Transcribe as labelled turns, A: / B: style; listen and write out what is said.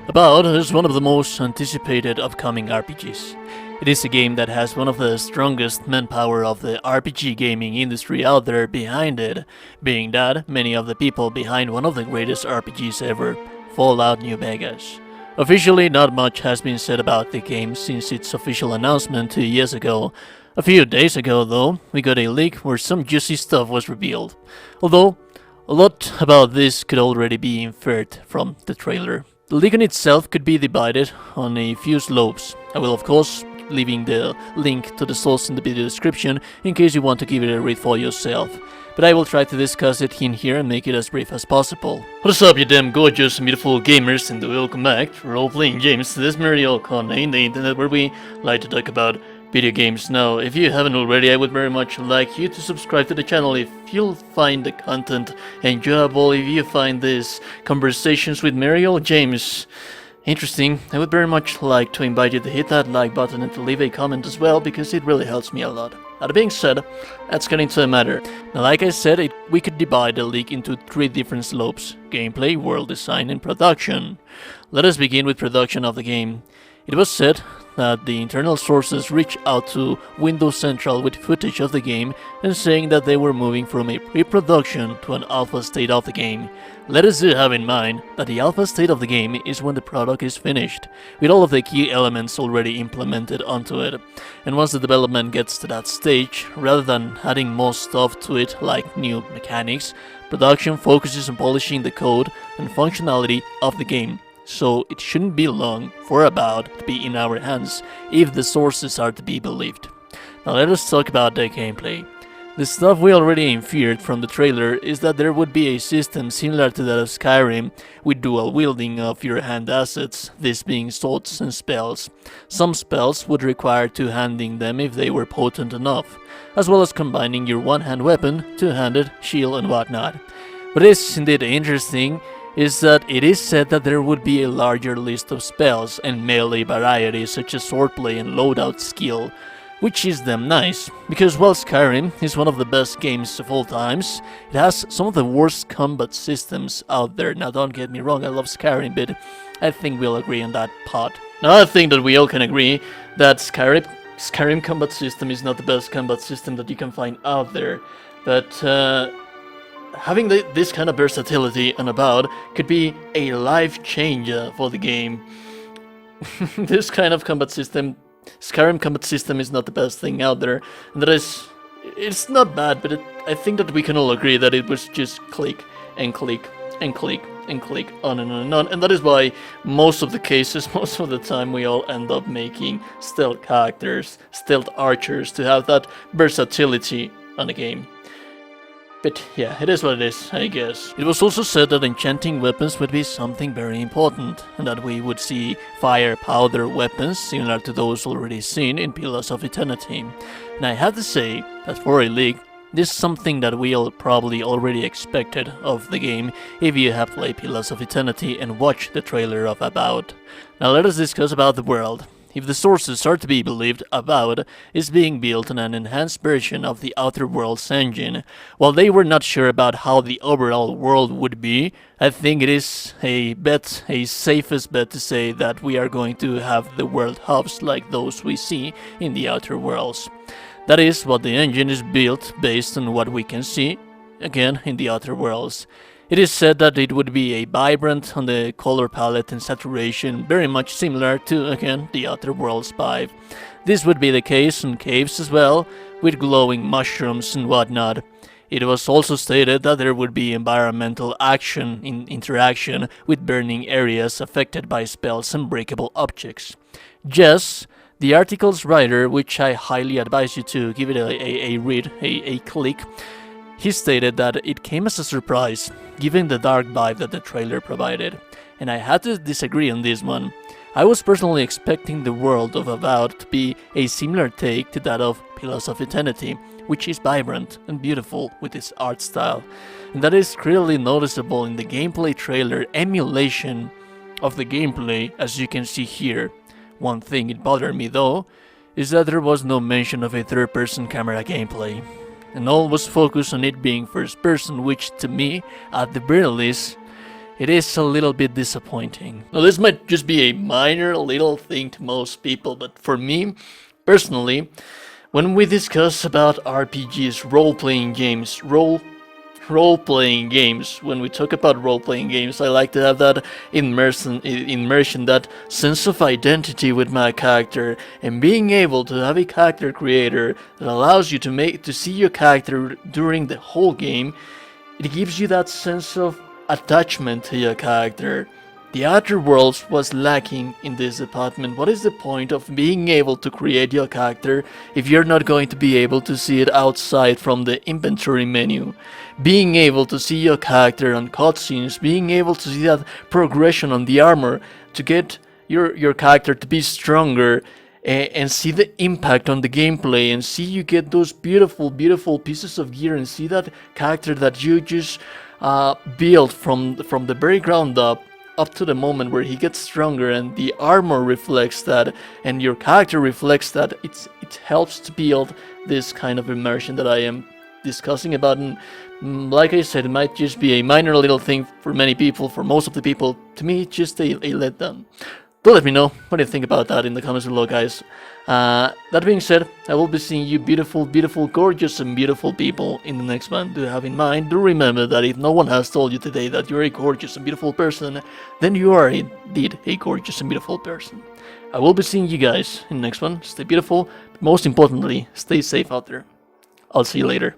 A: Avowed is one of the most anticipated upcoming RPGs. It is a game that has one of the strongest manpower of the RPG gaming industry out there behind it, being that many of the people behind one of the greatest RPGs ever, Fallout New Vegas. Officially, not much has been said about the game since its official announcement 2 years ago. A few days ago, though, we got a leak where some juicy stuff was revealed. Although, a lot about this could already be inferred from the trailer. The leak in itself could be divided on a few slopes. I will of course leaving the link to the source in the video description in case you want to give it a read for yourself. But I will try to discuss it in here and make it as brief as possible. What's up you damn gorgeous and beautiful gamers, and welcome back to Role-Playing James. This is Mario Corner in the internet where we like to talk about video games. Now, if you haven't already, I would very much like you to subscribe to the channel if you'll find the content enjoyable, if you find these conversations with Mario James interesting. I would very much like to invite you to hit that like button and to leave a comment as well, because it really helps me a lot. That being said, let's get into the matter. Now, like I said, we could divide the leak into 3 different slopes: gameplay, world design, and production. Let us begin with production of the game. It was said that the internal sources reached out to Windows Central with footage of the game and saying that they were moving from a pre-production to an alpha state of the game. Let us have in mind that the alpha state of the game is when the product is finished, with all of the key elements already implemented onto it. And once the development gets to that stage, rather than adding more stuff to it like new mechanics, production focuses on polishing the code and functionality of the game. So it shouldn't be long for Avowed to be in our hands, if the sources are to be believed. Now let us talk about the gameplay. The stuff we already inferred from the trailer is that there would be a system similar to that of Skyrim, with dual wielding of your hand assets, this being swords and spells. Some spells would require two-handing them if they were potent enough, as well as combining your one-hand weapon, two-handed, shield and whatnot. What is indeed interesting is that it is said that there would be a larger list of spells and melee varieties such as swordplay and loadout skill, which is damn nice, because while Skyrim is one of the best games of all times, it has some of the worst combat systems out there. Now don't get me wrong, I love Skyrim, but I think we'll agree on that part. Now I think that we all can agree that Skyrim combat system is not the best combat system that you can find out there, but having this kind of versatility on Avowed could be a life changer for the game. This kind of combat system, Skyrim combat system, is not the best thing out there, and it's not bad, but I think that we can all agree that it was just click and click and click and click on and on and on, and that is why most of the cases, most of the time, we all end up making stealth characters, stealth archers, to have that versatility on the game. But yeah, it is what it is, I guess. It was also said that enchanting weapons would be something very important, and that we would see fire powder weapons similar to those already seen in Pillars of Eternity. And I have to say that for a leak, this is something that we all probably already expected of the game if you have played Pillars of Eternity and watched the trailer of Avowed. Now let us discuss about the world. If the sources are to be believed, Avowed is being built on an enhanced version of the Outer Worlds engine. While they were not sure about how the overall world would be, I think it is a safest bet to say that we are going to have the world hubs like those we see in the Outer Worlds. That is what the engine is built based on what we can see, again, in the Outer Worlds. It is said that it would be a vibrant on the color palette and saturation, very much similar to, again, the Outer Worlds vibe. This would be the case in caves as well, with glowing mushrooms and whatnot. It was also stated that there would be environmental action in interaction with burning areas affected by spells and breakable objects. Yes, the article's writer, which I highly advise you to give it a read, a click, he stated that it came as a surprise, given the dark vibe that the trailer provided, and I had to disagree on this one. I was personally expecting the world of Avowed to be a similar take to that of Pillars of Eternity, which is vibrant and beautiful with its art style, and that is clearly noticeable in the gameplay trailer emulation of the gameplay, as you can see here. One thing it bothered me though is that there was no mention of a third-person camera gameplay, and all was focused on it being first-person, which to me, at the very least, it is a little bit disappointing. Now this might just be a minor little thing to most people, but for me, personally, when we discuss about RPGs, role-playing games, role-playing games, when we talk about role-playing games, I like to have that immersion, that sense of identity with my character, and being able to have a character creator that allows you to see your character during the whole game. It gives you that sense of attachment to your character. The Outer Worlds was lacking in this department. What is the point of being able to create your character if you're not going to be able to see it outside from the inventory menu? Being able to see your character on cutscenes, being able to see that progression on the armor to get your character to be stronger, and see the impact on the gameplay, and see you get those beautiful pieces of gear, and see that character that you just build from the very ground up to the moment where he gets stronger, and the armor reflects that, and your character reflects that. It helps to build this kind of immersion that I am discussing about. And like I said, it might just be a minor little thing for many people. For most of the people, to me, it's just a letdown. Do let me know what you think about that in the comments below, guys. That being said, I will be seeing you beautiful, gorgeous, and beautiful people in the next one. Do have in mind, do remember that if no one has told you today that you're a gorgeous and beautiful person, then you are indeed a gorgeous and beautiful person. I will be seeing you guys in the next one. Stay beautiful, but most importantly, stay safe out there. I'll see you later.